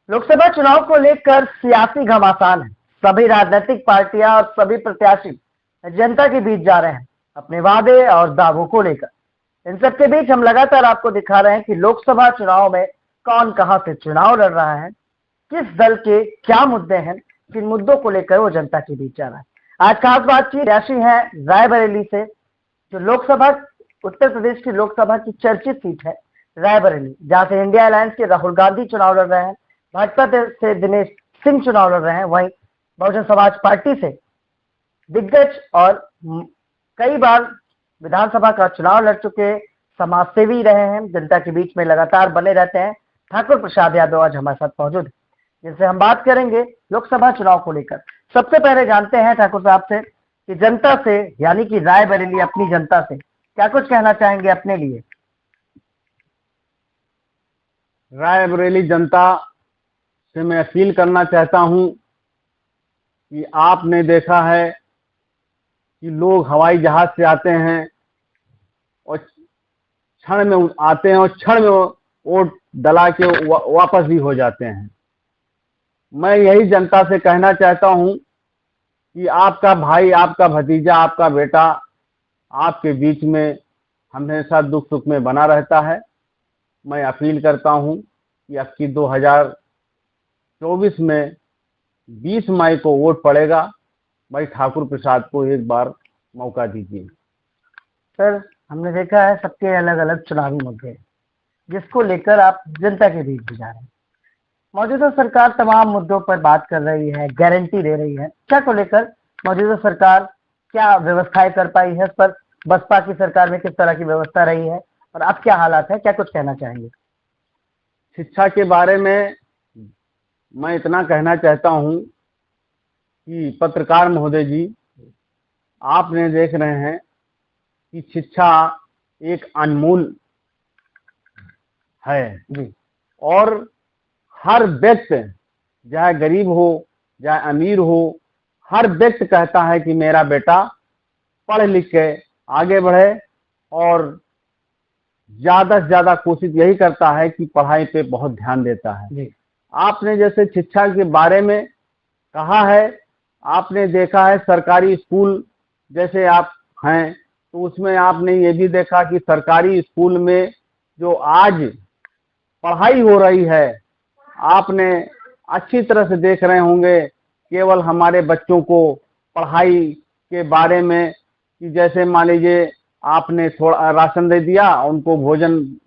लोकसभा चुनाव को लेकर सियासी घमासान है। सभी राजनीतिक पार्टियां और सभी प्रत्याशी जनता के बीच जा रहे हैं अपने वादे और दावों को लेकर। इन सबके बीच हम लगातार आपको दिखा रहे हैं कि लोकसभा चुनाव में कौन कहां से चुनाव लड़ रहा है, किस दल के क्या मुद्दे हैं, किन मुद्दों को लेकर वो जनता के बीच जा रहा है। आज खास बातचीत प्रत्याशी है रायबरेली से, जो लोकसभा उत्तर प्रदेश की लोकसभा की चर्चित सीट है रायबरेली, जहां से इंडिया अलायंस के राहुल गांधी चुनाव लड़ रहे हैं, भाजपा से दिनेश सिंह चुनाव लड़ रहे हैं, वहीं बहुजन समाज पार्टी से दिग्गज और कई बार विधानसभा का चुनाव लड़ चुके समाज सेवी रहे हैं, जनता के बीच में लगातार बने रहते हैं, ठाकुर प्रसाद यादव आज हमारे साथ मौजूद है, जिनसे हम बात करेंगे लोकसभा चुनाव को लेकर। सबसे पहले जानते हैं ठाकुर साहब से कि जनता से, यानी कि रायबरेली अपनी जनता से क्या कुछ कहना चाहेंगे अपने लिए। रायबरेली जनता से मैं अपील करना चाहता हूं कि आपने देखा है कि लोग हवाई जहाज से आते हैं और क्षण में आते हैं और क्षण में वोट डला के वापस भी हो जाते हैं। मैं यही जनता से कहना चाहता हूं कि आपका भाई, आपका भतीजा, आपका बेटा आपके बीच में हमेशा दुख सुख में बना रहता है। मैं अपील करता हूं कि अब की 2024 में 20 मई को वोट पड़ेगा, भाई ठाकुर प्रसाद को एक बार मौका दीजिए। सर, हमने देखा है सबके अलग अलग चुनावी मुद्दे जिसको लेकर आप जनता के बीच भी जा रहे हैं। मौजूदा सरकार तमाम मुद्दों पर बात कर रही है, गारंटी दे रही है। क्या को लेकर मौजूदा सरकार क्या व्यवस्थाएं कर पाई है, इस पर बसपा की सरकार में किस तरह की व्यवस्था रही है और अब क्या हालात है, क्या कुछ कहना चाहेंगे। शिक्षा के बारे में मैं इतना कहना चाहता हूं कि पत्रकार महोदय जी, आपने देख रहे हैं कि शिक्षा एक अनमोल है जी, और हर व्यक्ति, चाहे गरीब हो चाहे अमीर हो, हर व्यक्ति कहता है कि मेरा बेटा पढ़ लिख के आगे बढ़े और ज्यादा से ज्यादा कोशिश यही करता है कि पढ़ाई पे बहुत ध्यान देता है जी। आपने जैसे शिक्षा के बारे में कहा है, आपने देखा है सरकारी स्कूल जैसे आप हैं, तो उसमें आपने ये भी देखा कि सरकारी स्कूल में जो आज पढ़ाई हो रही है, आपने अच्छी तरह से देख रहे होंगे। केवल हमारे बच्चों को पढ़ाई के बारे में कि जैसे मान लीजिए आपने थोड़ा राशन दे दिया, उनको भोजन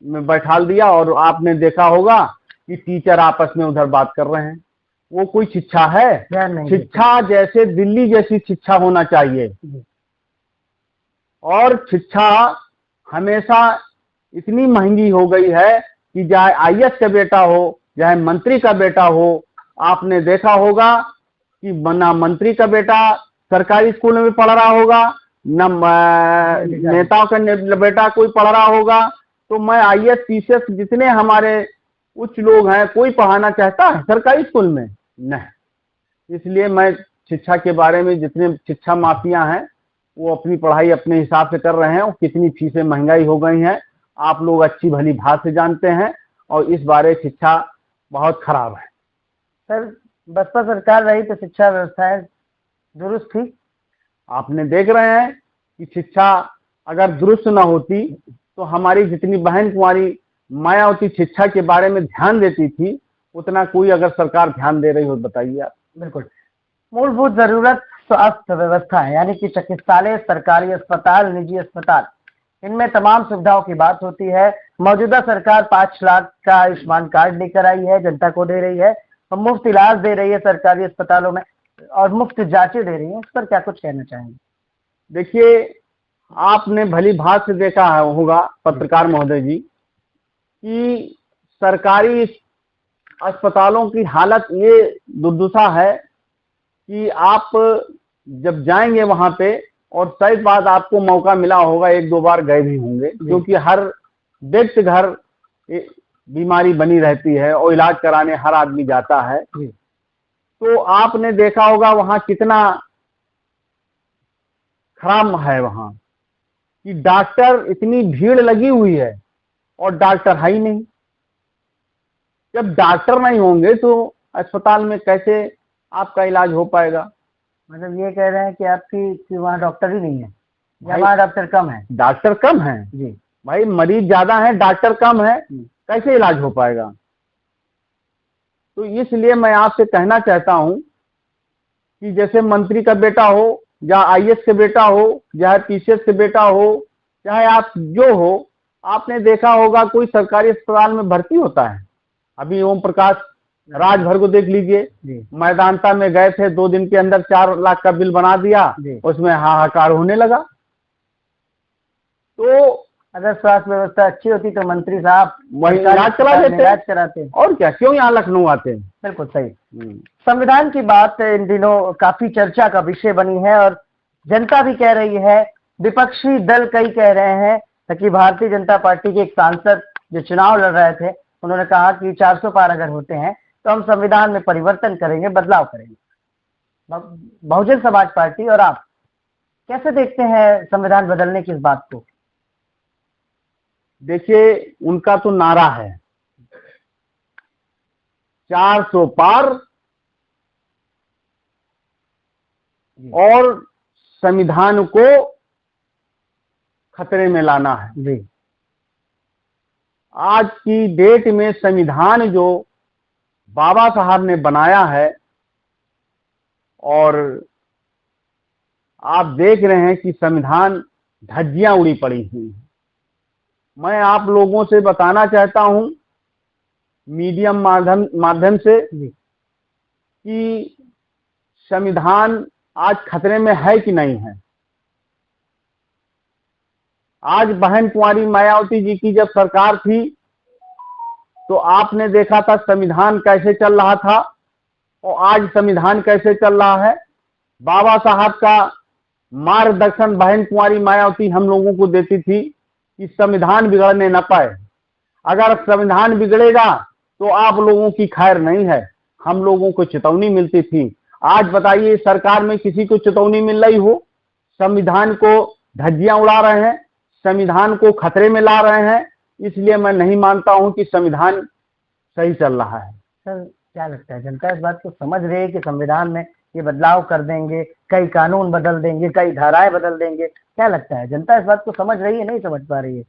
में बैठाल दिया, और आपने देखा होगा कि टीचर आपस में उधर बात कर रहे हैं। वो कोई शिक्षा है? शिक्षा जैसे दिल्ली जैसी शिक्षा होना चाहिए। और शिक्षा हमेशा इतनी महंगी हो गई है कि चाहे आईएएस का बेटा हो, चाहे मंत्री का बेटा हो, आपने देखा होगा कि ना मंत्री का बेटा सरकारी स्कूल में पढ़ रहा होगा, न नेताओं का बेटा कोई पढ़ रहा होगा। तो मैं आईएएस पीसीएस जितने हमारे उच्च लोग हैं, कोई पढ़ाना चाहता है सरकारी स्कूल में? नहीं। इसलिए मैं शिक्षा के बारे में, जितने शिक्षा माफिया हैं वो अपनी पढ़ाई अपने हिसाब से कर रहे हैं, और कितनी फीसें महंगाई हो गई हैं आप लोग अच्छी भली भात से जानते हैं, और इस बारे शिक्षा बहुत खराब है। सर, बसपा सरकार रही तो शिक्षा व्यवस्थाएं दुरुस्त थी। आपने देख रहे हैं कि शिक्षा अगर दुरुस्त न होती तो हमारी जितनी बहन कुंवारी मायावती शिक्षा के बारे में ध्यान देती थी, उतना कोई अगर सरकार ध्यान दे रही हो, बताइए आप। बिल्कुल। मूलभूत जरूरत स्वास्थ्य व्यवस्था है, यानी कि चिकित्सालय, सरकारी अस्पताल, निजी अस्पताल, इनमें तमाम सुविधाओं की बात होती है। मौजूदा सरकार 5 लाख का आयुष्मान कार्ड लेकर आई है, जनता को दे रही है, और मुफ्त इलाज दे रही है सरकारी अस्पतालों में, और मुफ्त जांचें दे रही है। इस पर क्या कुछ कहना चाहेंगे। देखिए, आपने भली भात से देखा होगा पत्रकार महोदय जी कि सरकारी अस्पतालों की हालत ये दुर्दशा है कि आप जब जाएंगे वहां पे, और शायद बात आपको मौका मिला होगा, 1-2 बार गए भी होंगे, क्योंकि हर व्यक्ति घर बीमारी बनी रहती है और इलाज कराने हर आदमी जाता है। तो आपने देखा होगा वहां कितना खराब है वहां, कि डॉक्टर, इतनी भीड़ लगी हुई है और डॉक्टर है ही नहीं। जब डॉक्टर नहीं होंगे तो अस्पताल में कैसे आपका इलाज हो पाएगा? मतलब ये कह रहे हैं कि आपकी कि वहाँ डॉक्टर ही नहीं है या भाई वहाँ डॉक्टर कम है? डॉक्टर कम है जी। भाई, मरीज ज्यादा है, डॉक्टर कम है, कैसे इलाज हो पाएगा? तो इसलिए मैं आपसे कहना चाहता हूं कि जैसे मंत्री का बेटा हो या आईएएस के बेटा हो, चाहे पीसीएस के बेटा हो, चाहे आप जो हो, आपने देखा होगा कोई सरकारी अस्पताल में भर्ती होता है? अभी ओम प्रकाश राजभर को देख लीजिए, जी। मैदानता में गए थे, 2 दिन के अंदर 4 लाख का बिल बना दिया, जी। उसमें हाहाकार होने लगा। तो अगर स्वास्थ्य व्यवस्था अच्छी होती तो मंत्री साहब वही सरकारी इलाज चला अस्पताल में देते, इलाज कराते। और क्या, क्यों यहाँ लखनऊ आते? बिल्कुल सही। संविधान की बात इन दिनों काफी चर्चा का विषय बनी है और जनता भी कह रही है, विपक्षी दल कई कह रहे हैं कि भारतीय जनता पार्टी के एक सांसद जो चुनाव लड़ रहे थे, उन्होंने कहा कि 400 पार अगर होते हैं तो हम संविधान में परिवर्तन करेंगे, बदलाव करेंगे। बहुजन समाज पार्टी और आप कैसे देखते हैं संविधान बदलने की इस बात को? देखिए, उनका तो नारा है 400 पार और संविधान को खतरे में लाना है। जी। आज की डेट में संविधान जो बाबा साहब ने बनाया है, और आप देख रहे हैं कि संविधान धज्जियां उड़ी पड़ी हुई हैं। मैं आप लोगों से बताना चाहता हूं मीडियम माध्यम से कि संविधान आज खतरे में है कि नहीं है। आज बहन कुंवारी मायावती जी की जब सरकार थी तो आपने देखा था संविधान कैसे चल रहा था और आज संविधान कैसे चल रहा है। बाबा साहब का मार्गदर्शन बहन कुंवारी मायावती हम लोगों को देती थी कि संविधान बिगड़ने न पाए। अगर संविधान बिगड़ेगा तो आप लोगों की खैर नहीं है। हम लोगों को चेतावनी मिलती थी। आज बताइए, सरकार में किसी को चेतावनी मिल रही हो? संविधान को धज्जियां उड़ा रहे हैं, संविधान को खतरे में ला रहे हैं। इसलिए मैं नहीं मानता हूं कि संविधान सही चल रहा है। सर, क्या लगता है जनता इस बात को समझ रही है कि संविधान में ये बदलाव कर देंगे, कई कानून बदल देंगे, कई धाराएं बदल देंगे? क्या लगता है जनता इस बात को समझ रही है, नहीं समझ पा रही है?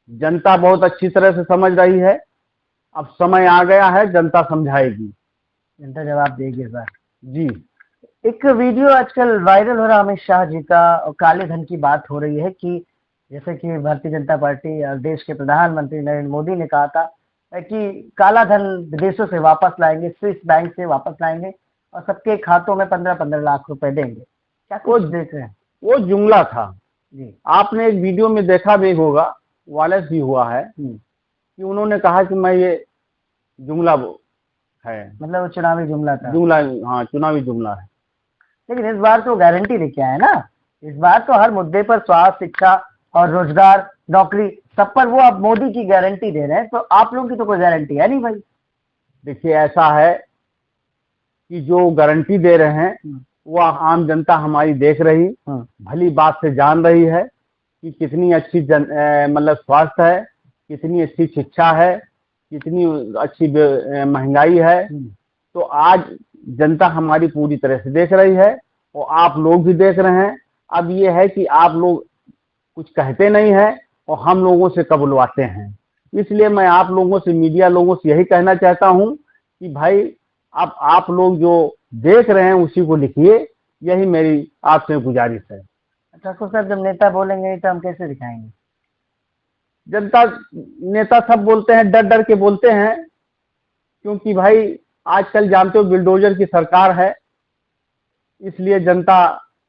जनता बहुत अच्छी तरह से समझ रही है। अब समय आ गया है, जनता समझाएगी, जनता जवाब देगी इस बार। जी। एक वीडियो आजकल वायरल हो रहा अमित शाह जी का, और काले धन की बात हो रही है कि जैसे कि भारतीय जनता पार्टी और देश के प्रधानमंत्री नरेंद्र मोदी ने कहा था कि काला धन विदेशों से वापस लाएंगे, स्विस बैंक से वापस लाएंगे और सबके खातों में 15-15 लाख रुपए देंगे। क्या कुछ देख रहे हैं? वो जुमला था जी। आपने एक वीडियो में देखा भी होगा, वायरल भी हुआ है कि उन्होंने कहा कि मैं ये जुमला है, मतलब वो चुनावी जुमला था। जुमला, हाँ, चुनावी जुमला है। लेकिन इस बार तो गारंटी लेके आए ना। इस बार तो हर मुद्दे पर स्वास्थ्य, शिक्षा और रोजगार, नौकरी, सब पर वो अब मोदी की गारंटी दे रहे हैं। तो आप लोगों की तो कोई गारंटी है नहीं भाई। देखिए, ऐसा है कि जो गारंटी दे रहे हैं वह आम जनता हमारी देख रही, भली बात से जान रही है कि कितनी अच्छी मतलब स्वास्थ्य है, कितनी अच्छी शिक्षा है, कितनी अच्छी महंगाई है। तो आज जनता हमारी पूरी तरह से देख रही है और आप लोग भी देख रहे हैं। अब ये है कि आप लोग कुछ कहते नहीं हैं और हम लोगों से कबुलवाते हैं। इसलिए मैं आप लोगों से, मीडिया लोगों से यही कहना चाहता हूं कि भाई अब आप लोग जो देख रहे हैं उसी को लिखिए, यही मेरी आपसे गुजारिश है। ठाकुर साहब, जब नेता बोलेंगे तो हम कैसे दिखाएंगे? जनता, नेता सब बोलते हैं, डर डर के बोलते हैं, क्योंकि भाई आजकल जानते हो बुलडोजर की सरकार है, इसलिए जनता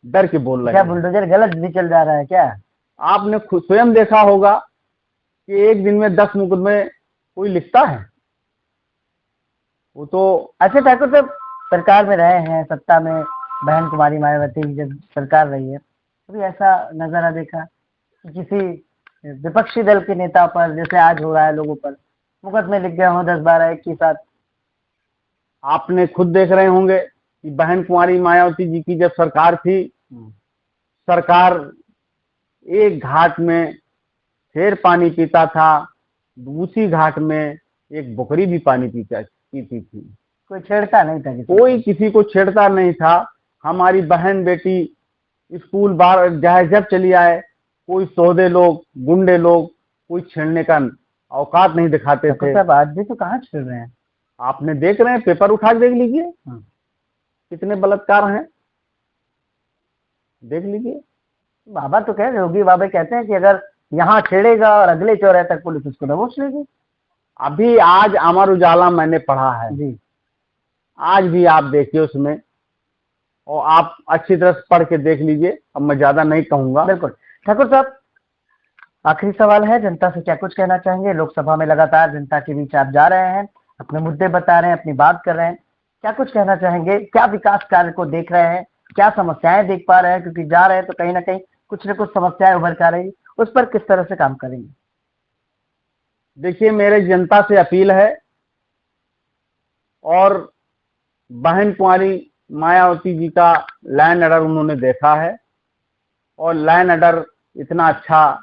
डर के बोल रही क्या है। बुलडोजर गलत भी चल जा रहा है क्या? आपने खुद स्वयं देखा होगा कि एक दिन में 10 मुकदमे कोई लिखता है? वो तो अच्छा ठाकुर साहब, सरकार में रहे हैं, सत्ता में बहन कुमारी मायावती की जब सरकार रही है, कभी ऐसा नजारा देखा कि किसी विपक्षी दल के नेता पर, जैसे आज हो रहा है, लोगों पर मुकदमे लिख गए हों 10-12 एक ही साथ? आपने खुद देख रहे होंगे कि बहन कुमारी मायावती जी की जब सरकार थी, सरकार एक घाट में शेर पानी पीता था, दूसरी घाट में एक बकरी भी पानी पीती थी। कोई छेड़ता नहीं था कोई किसी को छेड़ता नहीं था। हमारी बहन बेटी स्कूल बाहर चाहे जब चली आए, कोई सौदे लोग, गुंडे लोग कोई छेड़ने का औकात नहीं दिखाते थे। साहब आज भी तो कहाँ छेड़ रहे हैं? आपने देख रहे हैं, पेपर उठा के देख लीजिए कितने बलात्कार हैं, देख लीजिए। बाबा तो कह रहे, योगी बाबा कहते हैं कि अगर यहाँ छेड़ेगा और अगले चौराहे तक पुलिस उसको दबोच लेगी। अभी आज अमर उजाला मैंने पढ़ा है जी, आज भी आप देखिए उसमें, और आप अच्छी तरह से पढ़ के देख लीजिए। अब मैं ज्यादा नहीं कहूंगा। बिल्कुल। ठाकुर साहब, आखिरी सवाल है, जनता से क्या कुछ कहना चाहेंगे? लोकसभा में लगातार जनता के बीच आप जा रहे हैं, अपने मुद्दे बता रहे हैं, अपनी बात कर रहे हैं, क्या कुछ कहना चाहेंगे? क्या विकास कार्य को देख रहे हैं, क्या समस्याएं देख पा रहे हैं? क्योंकि जा रहे हैं तो कहीं ना कहीं कुछ न कुछ समस्याएं उभर कर रही, उस पर किस तरह से काम करेंगे? देखिए, मेरे जनता से अपील है, और बहन कुंवारी मायावती जी का लैंड ऑर्डर उन्होंने देखा है, और लैंड ऑर्डर इतना अच्छा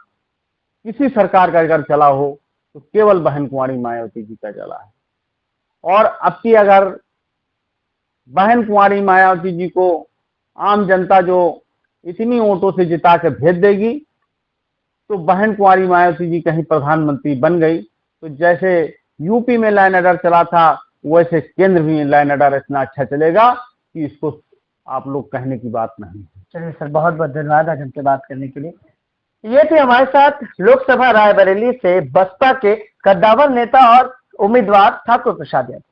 किसी सरकार का अगर चला हो तो केवल बहन कुंवारी मायावती जी का चला है। और अब की अगर बहन कुंवारी मायावती जी को आम जनता जो इतनी वोटों से जिता के भेज देगी, तो बहन कुंवारी मायावती जी कहीं प्रधानमंत्री बन गई तो जैसे यूपी में लैंड ऑर्डर चला था, वैसे केंद्र में लैंड ऑर्डर इतना अच्छा चलेगा कि इसको आप लोग कहने की बात नहीं। चलिए सर, बहुत बहुत धन्यवाद आज हमसे बात करने के लिए। ये थे हमारे साथ लोकसभा रायबरेली से बसपा के कद्दावर नेता और उम्मीदवार ठाकुर प्रसाद यादव।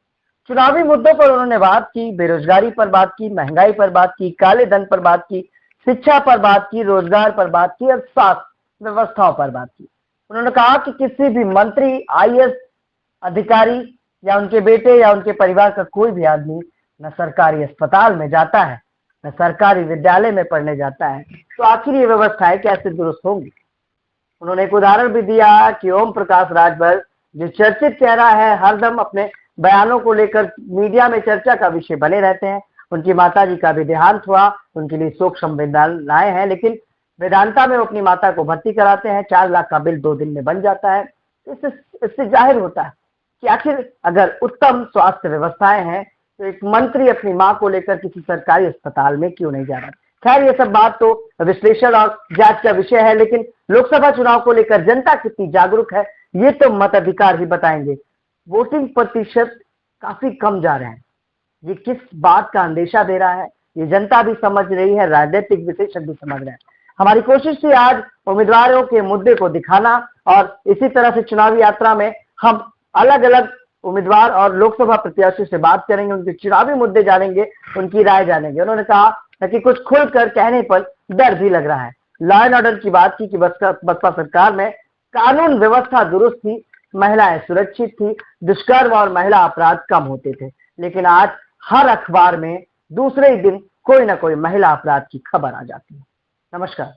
चुनावी मुद्दों पर उन्होंने बात की, बेरोजगारी पर बात की, महंगाई पर बात की, काले धन पर बात की, शिक्षा पर बात की, रोजगार पर बात की और स्वास्थ्य व्यवस्थाओं पर बात की। उन्होंने कहा कि किसी भी मंत्री, आईएएस अधिकारी या उनके बेटे या उनके परिवार का कोई भी आदमी न सरकारी अस्पताल में जाता है, न सरकारी विद्यालय में पढ़ने जाता है, तो आखिर ये व्यवस्थाएं कैसे दुरुस्त होंगी? उन्होंने एक उदाहरण भी दिया कि ओम प्रकाश राजभर, जो चर्चित चेहरा है, हरदम अपने बयानों को लेकर मीडिया में चर्चा का विषय बने रहते हैं। उनकी माताजी का भी देहांत हुआ, उनके लिए शोक संवेदनाएं हैं, लेकिन वेदांता में वो अपनी माता को भर्ती कराते हैं। 4 लाख का बिल 2 दिन में बन जाता है। इससे जाहिर होता है कि आखिर अगर उत्तम स्वास्थ्य व्यवस्थाएं हैं तो एक मंत्री अपनी मां को लेकर किसी सरकारी अस्पताल में क्यों नहीं जा रहा? खैर, ये सब बात तो विश्लेषण और जांच का विषय है, लेकिन लोकसभा चुनाव को लेकर जनता कितनी जागरूक है ये तो मताधिकार ही बताएंगे। वोटिंग प्रतिशत काफी कम जा रहे हैं, ये किस बात का अंदेशा दे रहा है ये जनता भी समझ रही है, राजनीतिक विशेषज्ञ भी समझ रहे हैं। हमारी कोशिश थी आज उम्मीदवारों के मुद्दे को दिखाना, और इसी तरह से चुनावी यात्रा में हम अलग अलग उम्मीदवार और लोकसभा प्रत्याशियों से बात करेंगे, उनके चुनावी मुद्दे जानेंगे, उनकी राय जानेंगे। उन्होंने कहा कि कुछ खुलकर कहने पर डर भी लग रहा है। लॉ एंड ऑर्डर की बात की कि बसपा सरकार में कानून व्यवस्था दुरुस्त थी, महिलाएं सुरक्षित थी, दुष्कर्म और महिला अपराध कम होते थे, लेकिन आज हर अखबार में दूसरे ही दिन कोई ना कोई महिला अपराध की खबर आ जाती है। नमस्कार।